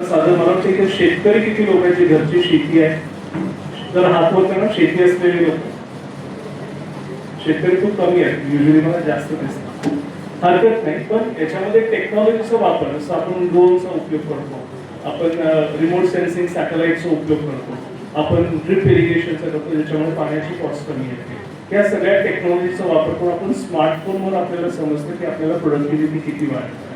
साधं मला वाटतं की शेतकरी किती लोकांची घरची शेती आहे, जर हात वर करा शेती असलेले लोक शेतकरी खूप कमी आहेत, युजली मला जास्त दिसतात. हरकत नाही, पण याच्यामध्ये टेक्नॉलॉजीचा वापर, जसं आपण ड्रोनचा उपयोग करतो, आपण रिमोट सेन्सिंग सॅटेलाइटचा उपयोग करतो, आपण ड्रिप इरिगेशनचा करतो, ज्याच्यामुळे पाण्याची कॉस्ट कमी येते. या सगळ्या टेक्नॉलॉजीचा वापर करून आपण स्मार्टफोनवर आपल्याला समजतं की आपल्याला प्रोडक्टिव्हिटी किती वाढते.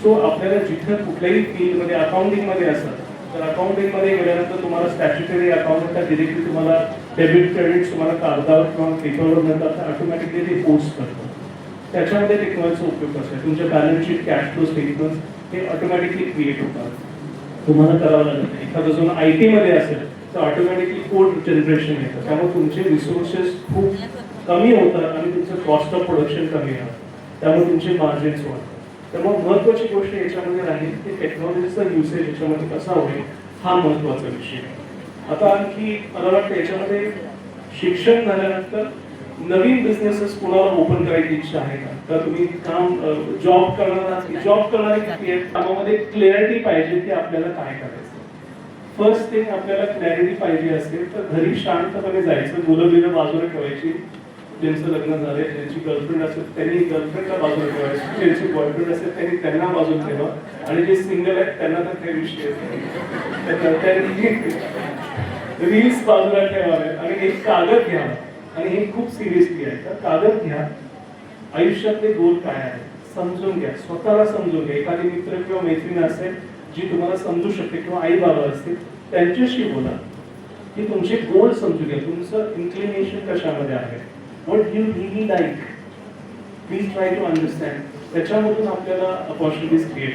सो आपल्याला जिथं कुठल्याही फील्डमध्ये अकाउंटिंगमध्ये असतं, तर अकाउंटिंगमध्ये गेल्यानंतर तुम्हाला स्टॅच्युटरी अकाउंट डिरेक्टली तुम्हाला डेबिट क्रेडिट तुम्हाला कागदावर किंवा पेपरवर नंतर ऑटोमॅटिकली ते पोस्ट करतं. त्याच्यामध्ये टेक्नॉलॉजीचा उपयोग कसा आहे, तुमच्या balance sheet, cash flow statement हे ऑटोमॅटिकली क्रिएट होतात, तुम्हाला करावं लागत नाही. एखादा जो IT मध्ये असेल तर ऑटोमॅटिकली कोड जनरेशन येतं, त्यामुळे तुमचे रिसोर्सेस खूप कमी होतात आणि तुमचं कॉस्ट ऑफ प्रोडक्शन कमी होतं, त्यामुळे तुमचे मार्जिन्स वाढतात. त्यामुळे महत्वाची गोष्ट याच्यामध्ये राहील की टेक्नॉलॉजीचा युसेज याच्यामध्ये कसा होईल, हा महत्वाचा विषय. आता आणखी मला वाटतं याच्यामध्ये शिक्षण झाल्यानंतर नवीन बिझनेसेस कुणाला ओपन करायची इच्छा आहे का? तर तुम्ही काम जॉब करणारे किती आहेत? कामामध्ये क्लॅरिटी पाहिजे की आपल्याला काय करायचं. फर्स्ट थिंग, आपल्याला क्लॅरिटी पाहिजे असेल तर घरी शांतपणे जायचं, मुलं बिलं बाजूला ठेवायची, ज्यांचं लग्न झालंय ज्यांची गर्लफ्रेंड असेल त्यांनी गर्लफ्रेंडला बाजूला ठेवायची, ज्यांची बॉयफ्रेंड असेल त्यांनी त्यांना बाजूला ठेवा, आणि जे सिंगल आहेत त्यांना तर काही विषय त्यांनी रील्स बाजूला ठेवावे आणि एक कागद घ्यावा, आणि हे खूप सिरियसली आहे. तर कागद घ्या, आयुष्यातले गोल काय आहे समजून घ्या, स्वतःला समजून घ्या. एखादी मित्र किंवा मैत्रीण असेल जी तुम्हाला समजू शकते, किंवा आई बाबा असतील त्यांच्याशी बोला की तुमचे गोल समजून घ्या, तुमचं इन्क्लिनेशन कशामध्ये आहे, what you really like, please try to understand. त्याच्यामधून आपल्याला opportunities create